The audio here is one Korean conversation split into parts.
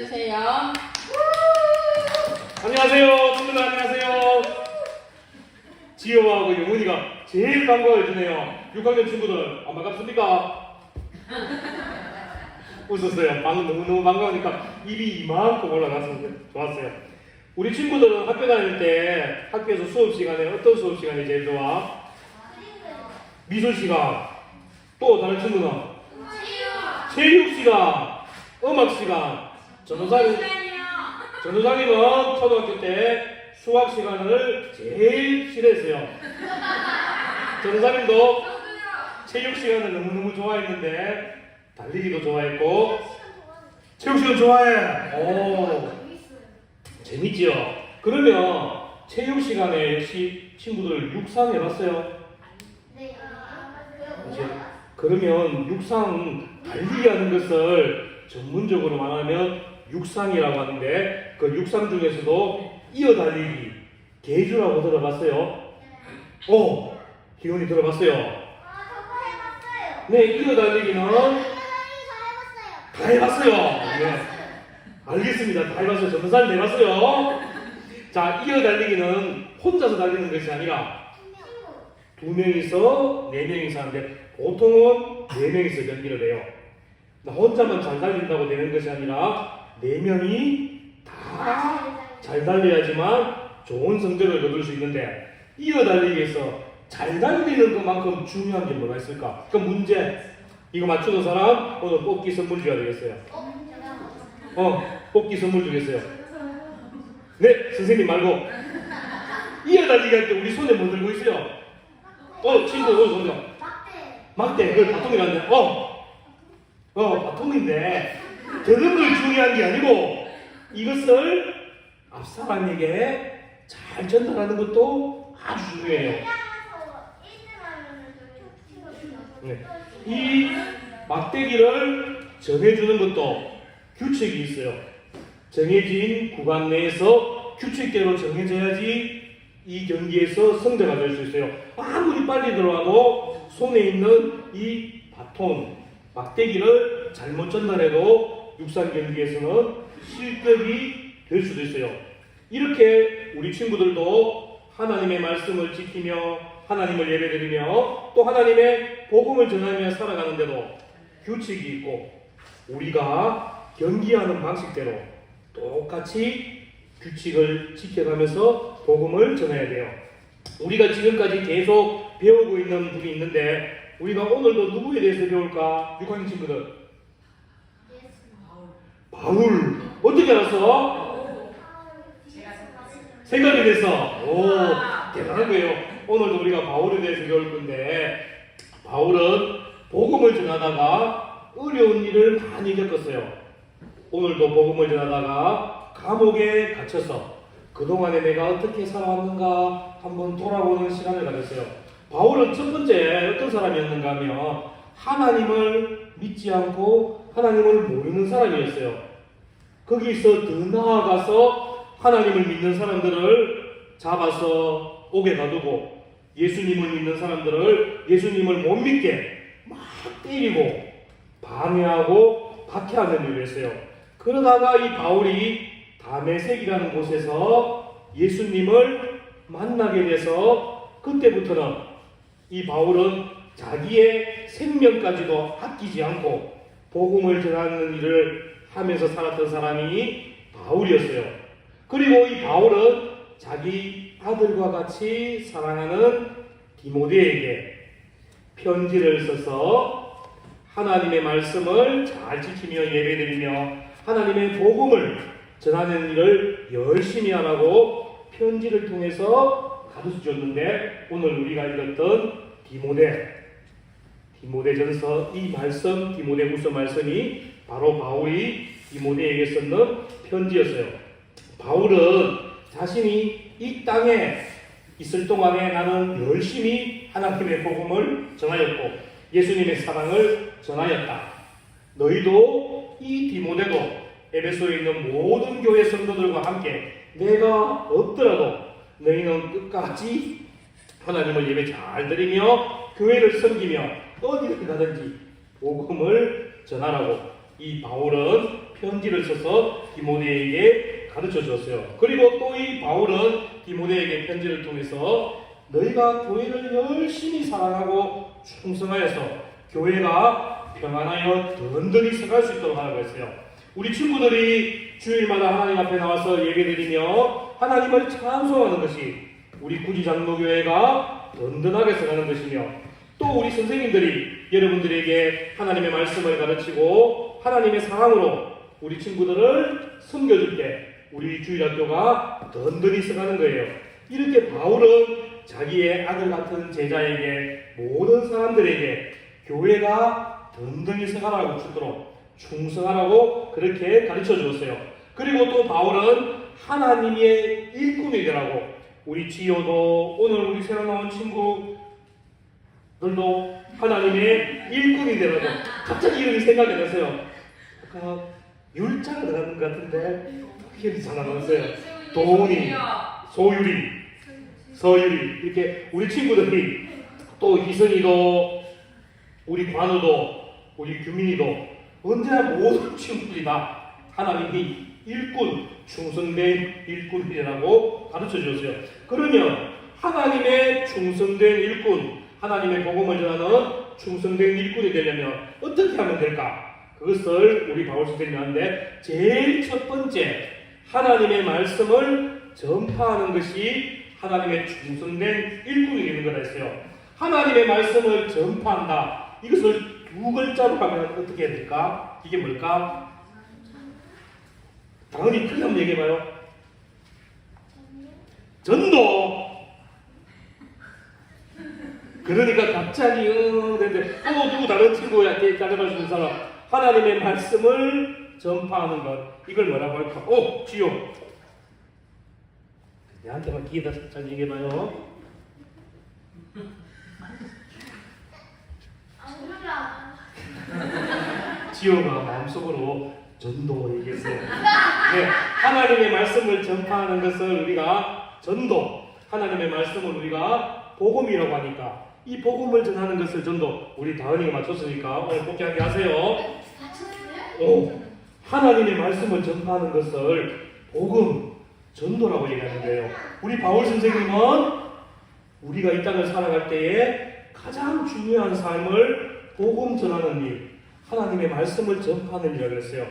주세요. 안녕하세요. 친구들 안녕하세요. 지효하고 영훈이가 제일 반가워해주네요. 6학년 친구들 안 반갑습니까? 웃었어요. 방금 너무너무 반가우니까 입이 이만큼 올라가서 좋았어요. 우리 친구들은 학교 다닐 때 학교에서 수업 시간에 어떤 수업 시간이 제일 좋아? 미술 시간. 또 다른 친구는? 체육 시간. 음악 시간. 전도사님은 초등학교 때 수학 시간을 제일 싫어했어요. 전도사님도 체육 시간을 너무너무 좋아했는데 달리기도 좋아했고 체육 시간 좋아해. 오, 재밌지요? 그러면 체육 시간에 혹시 친구들 육상 해봤어요? 네. 이제 그러면 육상 달리기 하는 것을 전문적으로 말하면 육상이라고 하는데 그 육상 중에서도 이어달리기 계주라고 들어봤어요? 희원이 들어봤어요? 저거 해봤어요. 네, 이어달리기는 다 해봤어요. 네, 알겠습니다. 다 해봤어요. 전도사님 해봤어요. 자, 이어달리기는 혼자서 달리는 것이 아니라 두 명이서 네 명이서 하는데 보통은 네 명이서 경기를 해요. 혼자만 잘 달린다고 되는 것이 아니라 네 명이 다 잘 달려야지만 좋은 성적을 거둘 수 있는데 이어달리기에서 잘 달리는 것만큼 중요한 게 뭐가 있을까? 그 문제 이거 맞추는 사람 오늘 뽑기 선물 줘야 되겠어요. 뽑기 선물 주겠어요. 네, 선생님 말고 이어달리기 할 때 우리 손에 뭐 들고 있어요? 친구 오늘 손에 막대 그걸 바통이라는데 바통인데 드는 걸 중요한 게 아니고 이것을 앞 사람에게 잘 전달하는 것도 아주 중요해요. 네. 이 막대기를 전해주는 것도 규칙이 있어요. 정해진 구간 내에서 규칙대로 정해져야지 이 경기에서 승자가 될 수 있어요. 아무리 빨리 들어가도 손에 있는 이 바톤, 막대기를 잘못 전달해도 육상 경기에서는 실격이 될 수도 있어요. 이렇게 우리 친구들도 하나님의 말씀을 지키며 하나님을 예배드리며 또 하나님의 복음을 전하며 살아가는데도 규칙이 있고 우리가 경기하는 방식대로 똑같이 규칙을 지켜가면서 복음을 전해야 돼요. 우리가 지금까지 계속 배우고 있는 분이 있는데 우리가 오늘도 누구에 대해서 배울까? 6학년 친구들. 바울. 어떻게 알았어? 생각이 됐어. 대단한 거예요. 오늘도 우리가 바울에 대해서 배울 건데 바울은 복음을 전하다가 어려운 일을 많이 겪었어요. 오늘도 복음을 전하다가 감옥에 갇혀서 그동안에 내가 어떻게 살아왔는가 한번 돌아보는 시간을 가졌어요. 바울은 첫 번째 어떤 사람이었는가 하면 하나님을 믿지 않고 하나님을 모르는 사람이었어요. 거기서 더 나아가서 하나님을 믿는 사람들을 잡아서 옥에 가두고 예수님을 믿는 사람들을 예수님을 못 믿게 막 때리고 방해하고 박해하는 일을 했어요. 그러다가 이 바울이 다메섹이라는 곳에서 예수님을 만나게 돼서 그때부터는 이 바울은 자기의 생명까지도 아끼지 않고 복음을 전하는 일을 하면서 살았던 사람이 바울이었어요. 그리고 이 바울은 자기 아들과 같이 사랑하는 디모데에게 편지를 써서 하나님의 말씀을 잘 지키며 예배드리며 하나님의 복음을 전하는 일을 열심히 하라고 편지를 통해서 가르쳐줬는데 오늘 우리가 읽었던 디모데전서 이 말씀 디모데후서 말씀이 바로 바울이 디모데에게 썼는 편지였어요. 바울은 자신이 이 땅에 있을 동안에 나는 열심히 하나님의 복음을 전하였고 예수님의 사랑을 전하였다. 너희도 이 디모데도 에베소에 있는 모든 교회 성도들과 함께 내가 없더라도 너희는 끝까지 하나님을 예배 잘 드리며 교회를 섬기며 어디를 가든지 복음을 전하라고 이 바울은 편지를 써서 디모데에게 가르쳐 주었어요. 그리고 또 이 바울은 디모데에게 편지를 통해서 너희가 교회를 열심히 사랑하고 충성하여서 교회가 평안하여 든든히 서갈 수 있도록 하라고 했어요. 우리 친구들이 주일마다 하나님 앞에 나와서 예배드리며 하나님을 찬송하는 것이 우리 구지 장로교회가 든든하게 서가는 것이며, 또 우리 선생님들이 여러분들에게 하나님의 말씀을 가르치고 하나님의 사랑으로 우리 친구들을 섬겨줄 때 우리 주일학교가 든든히 서가는 거예요. 이렇게 바울은 자기의 아들 같은 제자에게, 모든 사람들에게 교회가 든든히 서가라고 주도록 충성하라고 그렇게 가르쳐 주었어요. 그리고 또 바울은 하나님의 일꾼이 되라고, 우리 지효도 오늘 우리 새로 나온 친구들도 하나님의 일꾼이 되라고, 갑자기 이름이 생각이 났어요. 아까 율자가 들어가는 것 같은데 기억이 잘 안 나왔어요. 도훈이, 소유리, 서유리, 이렇게 우리 친구들이, 또 희선이도, 우리 관우도, 우리 규민이도 언제나 모든 친구들이 다 하나님이 일꾼, 충성된 일꾼이라고 가르쳐 주었어요. 그러면 하나님의 충성된 일꾼, 하나님의 복음을 전하는 충성된 일꾼이 되려면 어떻게 하면 될까? 그것을 우리 바울 선생님이 하는데, 제일 첫 번째, 하나님의 말씀을 전파하는 것이 하나님의 충성된 일꾼이 되는 거라 했어요. 하나님의 말씀을 전파한다. 이것을 두 글자로 하면 어떻게 해야 될까? 이게 뭘까? 당연히 크게 한번 얘기해봐요. 전도. 그러니까 갑자기 근데 또 누구 다른 친구한테 따라갈 수 있는 사람, 하나님의 말씀을 전파하는 것, 이걸 뭐라고 할까? 지효, 내한테만 기회다. 잘 얘기해봐요. 지효가 마음속으로 전도 얘기했어요. 네, 하나님의 말씀을 전파하는 것을 우리가 전도, 하나님의 말씀을 우리가 복음이라고 하니까 이 복음을 전하는 것을 전도, 우리 다은이가 맞췄으니까 오늘 꼭 기억하게 하세요. 하나님의 말씀을 전파하는 것을 복음, 전도라고 얘기하는 거예요. 우리 바울 선생님은 우리가 이 땅을 살아갈 때에 가장 중요한 삶을 복음 전하는 일, 하나님의 말씀을 전파하는 일이라고 했어요.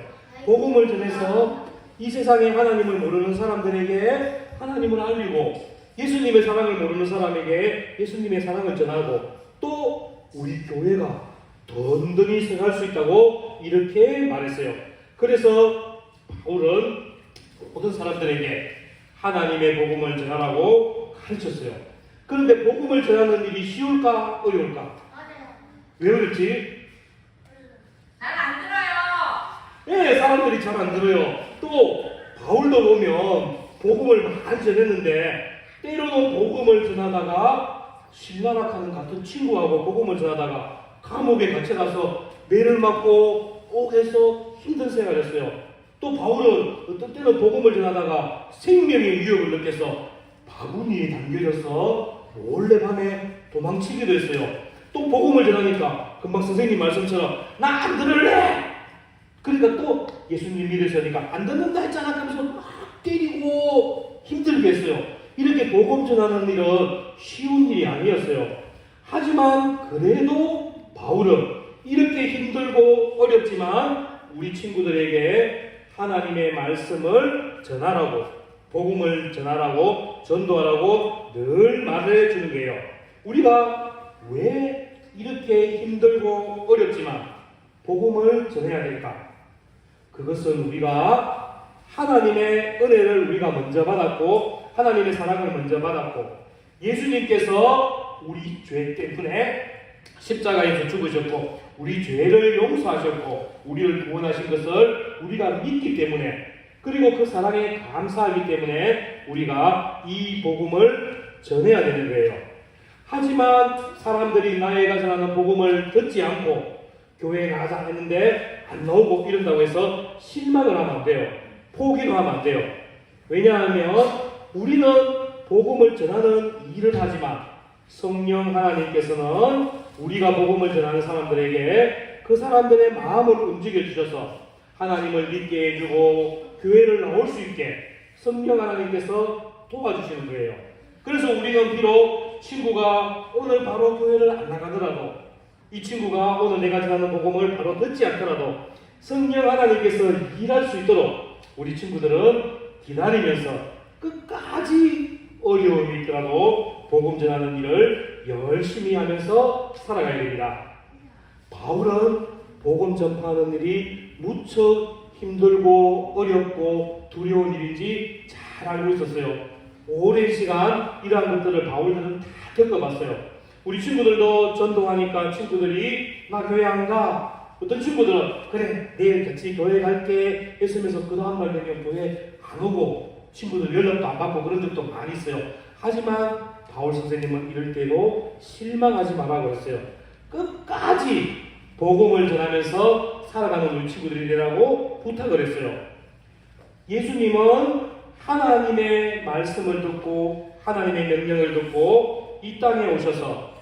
복음을 전해서 이 세상에 하나님을 모르는 사람들에게 하나님을 알리고, 예수님의 사랑을 모르는 사람에게 예수님의 사랑을 전하고, 또 우리 교회가 든든히 서갈 수 있다고 이렇게 말했어요. 그래서 바울은 모든 사람들에게 하나님의 복음을 전하라고 가르쳤어요. 그런데 복음을 전하는 일이 쉬울까 어려울까? 왜 그렇지? 잘 안 들어요. 예, 사람들이 잘 안 들어요. 또 바울도 보면 복음을 많이 전했는데 때로는 복음을 전하다가 신라락하는 같은 친구하고 복음을 전하다가 감옥에 갇혀가서 매를 맞고 옥에서 힘든 생활을 했어요. 또 바울은 어떤 때는 복음을 전하다가 생명의 위협을 느껴서 바구니에 담겨져서 몰래 밤에 도망치기도 했어요. 또 복음을 전하니까 금방 선생님 말씀처럼 나 안 들을래! 그러니까 또 예수님 믿으시니까 안 듣는다 했잖아 하면서 막 때리고 힘들게 했어요. 이렇게 복음 전하는 일은 쉬운 일이 아니었어요. 하지만 그래도 바울은 이렇게 힘들고 어렵지만 우리 친구들에게 하나님의 말씀을 전하라고, 복음을 전하라고, 전도하라고 늘 말해주는 거예요. 우리가 왜 이렇게 힘들고 어렵지만 복음을 전해야 될까? 그것은 우리가 하나님의 은혜를 우리가 먼저 받았고, 하나님의 사랑을 먼저 받았고, 예수님께서 우리 죄 때문에 십자가에서 죽으셨고 우리 죄를 용서하셨고 우리를 구원하신 것을 우리가 믿기 때문에, 그리고 그 사랑에 감사하기 때문에 우리가 이 복음을 전해야 되는 거예요. 하지만 사람들이 나에게 전하는 복음을 듣지 않고 교회에 나가자 했는데 안 나오고 이런다고 해서 실망을 하면 안 돼요. 포기를 하면 안 돼요. 왜냐하면 우리는 복음을 전하는 일을 하지만 성령 하나님께서는 우리가 복음을 전하는 사람들에게 그 사람들의 마음을 움직여 주셔서 하나님을 믿게 해주고 교회를 나올 수 있게 성령 하나님께서 도와주시는 거예요. 그래서 우리는 비록 친구가 오늘 바로 교회를 안 나가더라도, 이 친구가 오늘 내가 전하는 복음을 바로 듣지 않더라도 성령 하나님께서 일할 수 있도록 우리 친구들은 기다리면서 끝까지 어려움이 있더라도 복음 전하는 일을 열심히 하면서 살아가야 됩니다. 바울은 복음 전파하는 일이 무척 힘들고 어렵고 두려운 일인지 잘 알고 있었어요. 오랜 시간 이러한 것들을 바울들은 다 겪어봤어요. 우리 친구들도 전도하니까 친구들이 나 교회 안 가. 어떤 친구들은 그래 내일 같이 교회 갈게 했으면서 그 다음날 되면 교회 안 오고 친구들 연락도 안 받고 그런 적도 많이 있어요. 하지만 바울 선생님은 이럴 때도 실망하지 말라고 했어요. 끝까지 복음을 전하면서 살아가는 우리 친구들이 되라고 부탁을 했어요. 예수님은 하나님의 말씀을 듣고 하나님의 명령을 듣고 이 땅에 오셔서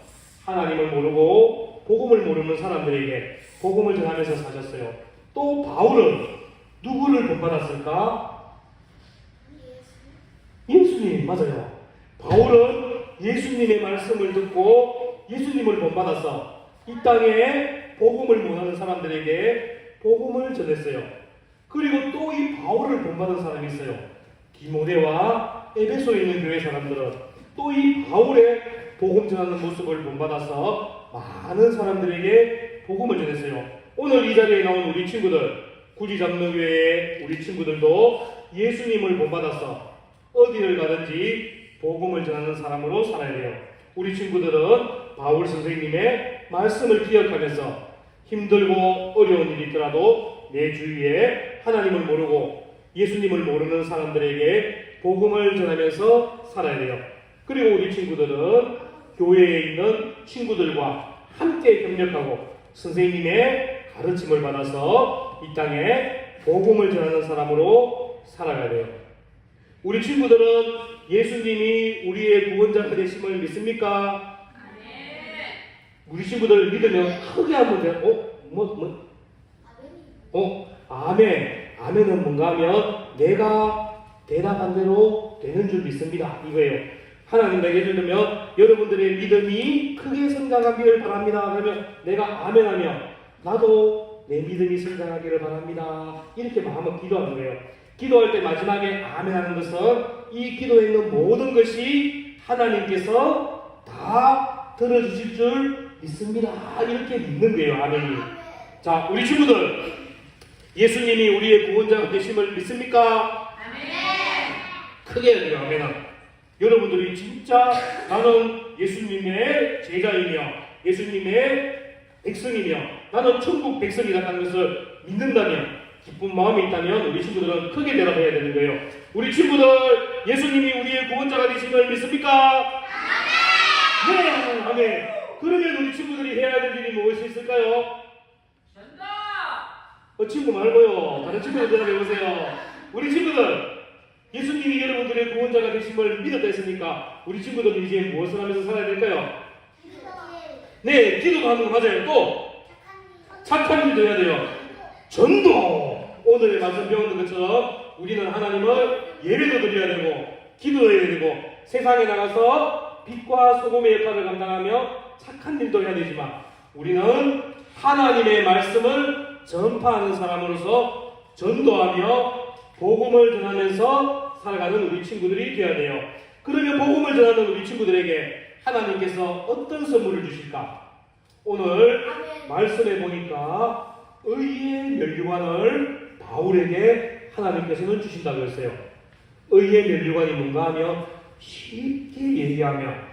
하나님을 모르고 복음을 모르는 사람들에게 복음을 전하면서 사셨어요. 또 바울은 누구를 본받았을까? 예수님, 맞아요. 바울은 예수님의 말씀을 듣고 예수님을 본받아서 이 땅에 복음을 모르는 사람들에게 복음을 전했어요. 그리고 또 이 바울을 본받은 사람이 있어요. 디모데와 에베소에 있는 교회 사람들은 또 이 바울의 복음 전하는 모습을 본받아서 많은 사람들에게 복음을 전했어요. 오늘 이 자리에 나온 우리 친구들, 구지장로교회의 우리 친구들도 예수님을 본받아서 어디를 가든지 복음을 전하는 사람으로 살아야 돼요. 우리 친구들은 바울 선생님의 말씀을 기억하면서 힘들고 어려운 일이 있더라도 내 주위에 하나님을 모르고 예수님을 모르는 사람들에게 복음을 전하면서 살아야 돼요. 그리고 우리 친구들은 교회에 있는 친구들과 함께 협력하고 선생님의 가르침을 받아서 이 땅에 복음을 전하는 사람으로 살아가야 돼요. 우리 친구들은 예수님이 우리의 구원자가 되심을 믿습니까? 우리 친구들 믿으면 크게 한번 돼요. 아멘. 아멘은 뭔가 하면 내가 대답한 대로 되는 줄 믿습니다. 이거예요. 하나님에게 들으면 여러분들의 믿음이 크게 성장하기를 바랍니다. 그러면 내가 아멘하면 나도 내 믿음이 성장하기를 바랍니다. 이렇게 마음을 기도하는 거예요. 기도할 때 마지막에 아멘하는 것은 이 기도에 있는 모든 것이 하나님께서 다 들어주실 줄 믿습니다. 이렇게 믿는 거예요. 아멘이. 자, 우리 친구들, 예수님이 우리의 구원자가 되심을 믿습니까? 아멘. 크게 해요. 아멘은. 여러분들이 진짜 나는 예수님의 제자이며 예수님의 백성이며 나는 천국 백성이라는 것을 믿는다면, 기쁜 마음이 있다면 우리 친구들은 크게 대답해야 되는 거예요. 우리 친구들, 예수님이 우리의 구원자가 되심을 믿습니까? 아멘! 네, 아멘. 그러면 우리 친구들이 해야 될 일이 무엇이 있을까요? 전도! 친구 말고요. 다른 친구들 대답해보세요. 우리 친구들, 예수님이 여러분들의 구원자가 되심을 믿었다 했으니까 우리 친구들은 이제 무엇을 하면서 살아야 될까요? 네, 기도도 하는 거 맞아요. 또 착한 일도 해야 돼요. 전도! 오늘의 말씀 배우는 것처럼 우리는 하나님을 예배도 드려야 되고 기도도 해야 되고 세상에 나가서 빛과 소금의 역할을 감당하며 착한 일도 해야 되지만 우리는 하나님의 말씀을 전파하는 사람으로서 전도하며 복음을 전하면서 살아가는 우리 친구들이 되어야 돼요. 그러면 복음을 전하는 우리 친구들에게 하나님께서 어떤 선물을 주실까? 오늘 말씀해 보니까 의의 면류관을 바울에게 하나님께서는 주신다고 했어요. 의의 면류관이 뭔가 하면 쉽게 얘기하면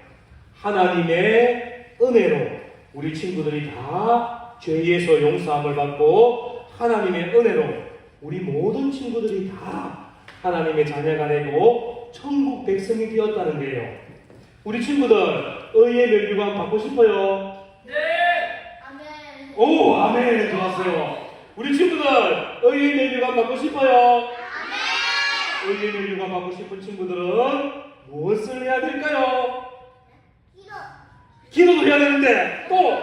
하나님의 은혜로 우리 친구들이 다 죄에서 용서함을 받고 하나님의 은혜로 우리 모든 친구들이 다 하나님의 자녀가 되고 천국 백성이 되었다는 거예요. 우리 친구들 의의 면류관 받고 싶어요? 네! 아멘. 오, 아멘. 좋았어요. 우리 친구들 의의 면류관 받고 싶어요? 아멘. 의의 면류관 받고 싶은 친구들은 무엇을 해야 될까요? 기도도 해야 되는데 또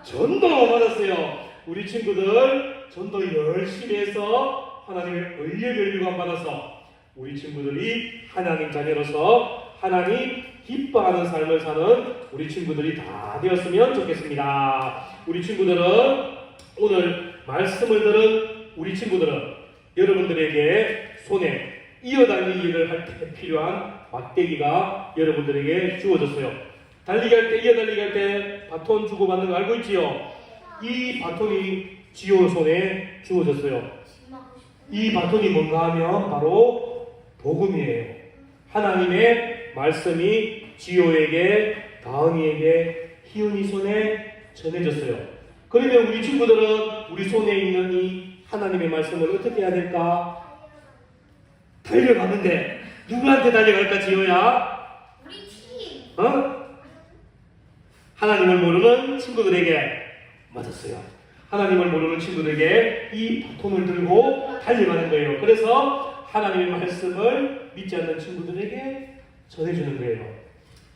전도 받았어요. 우리 친구들 좀 더 열심히 해서 하나님의 의의 멸류관 받아서 우리 친구들이 하나님 자녀로서 하나님 기뻐하는 삶을 사는 우리 친구들이 다 되었으면 좋겠습니다. 우리 친구들은 오늘 말씀을 들은 우리 친구들은 여러분들에게 손에 이어달리기를 할 때 필요한 막대기가 여러분들에게 주어졌어요. 달리기 할 때, 이어달리기 할 때 바톤 주고받는 거 알고 있지요? 이 바톤이 지호 손에 주어졌어요. 이 바톤이 뭔가 하면 바로 복음이에요. 하나님의 말씀이 지호에게, 다은이에게, 희은이 손에 전해졌어요. 그러면 우리 친구들은 우리 손에 있는 이 하나님의 말씀을 어떻게 해야 될까? 달려가는데 누구한테 달려갈까, 지호야? 우리 팀. 하나님을 모르는 친구들에게 맞았어요. 하나님을 모르는 친구들에게 이 바톤을 들고 달려가는 거예요. 그래서 하나님의 말씀을 믿지 않는 친구들에게 전해주는 거예요.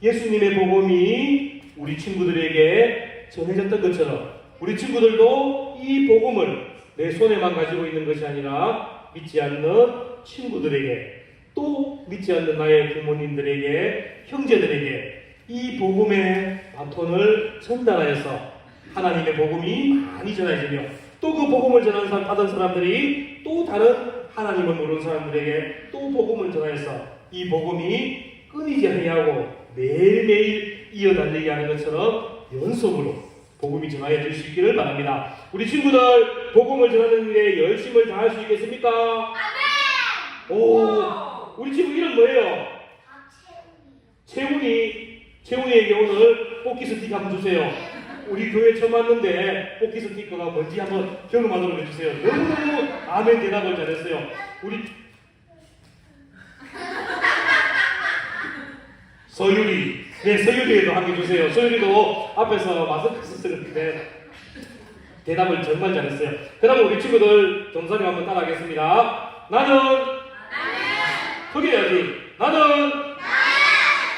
예수님의 복음이 우리 친구들에게 전해졌던 것처럼 우리 친구들도 이 복음을 내 손에만 가지고 있는 것이 아니라 믿지 않는 친구들에게, 또 믿지 않는 나의 부모님들에게, 형제들에게 이 복음의 바톤을 전달하여서 하나님의 복음이 많이 전해지며 또 그 복음을 받은 사람들이 또 다른 하나님을 모르는 사람들에게 또 복음을 전하여서 이 복음이 끊이지 아니하고 매일매일 이어달리게 하는 것처럼 연속으로 복음이 전하여질 수 있기를 바랍니다. 우리 친구들 복음을 전하는 일에 열심을 다할 수 있겠습니까? 아멘. 오, 우리 친구 이름 뭐예요? 채훈이에게 오늘 뽑기 스티커 한번 주세요. 우리 교회 처음 왔는데 뽑기 스티커가 뭔지 한번 경험하도록 해주세요. 너무너무 아멘 대답을 잘했어요. 우리 서유리, 네, 서유리에도 한 개 주세요. 서유리도 앞에서 마스크 쓰는데 대답을 정말 잘했어요. 그 다음에 우리 친구들 정사님 한번 따라하겠습니다. 나는 크게 해야지. 나는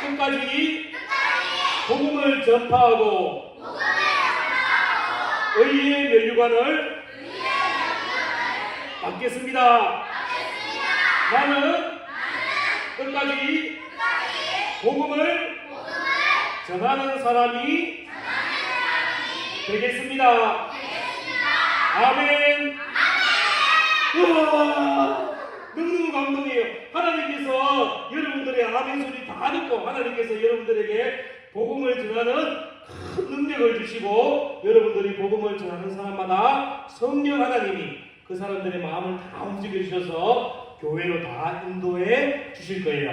끝까지 복음을 전파하고 의의 멸류관을 받겠습니다. 나는 끝까지 복음을 전하는 사람이 되겠습니다. 아멘. 우와, 너무너무 감동이에요. 하나님께서 여러분들의 아멘 소리 다 듣고 하나님께서 여러분들에게 복음을 전하는 큰 능력을 주시고 여러분들이 복음을 전하는 사람마다 성령 하나님이 그 사람들의 마음을 다 움직여 주셔서 교회로 다 인도해 주실 거예요.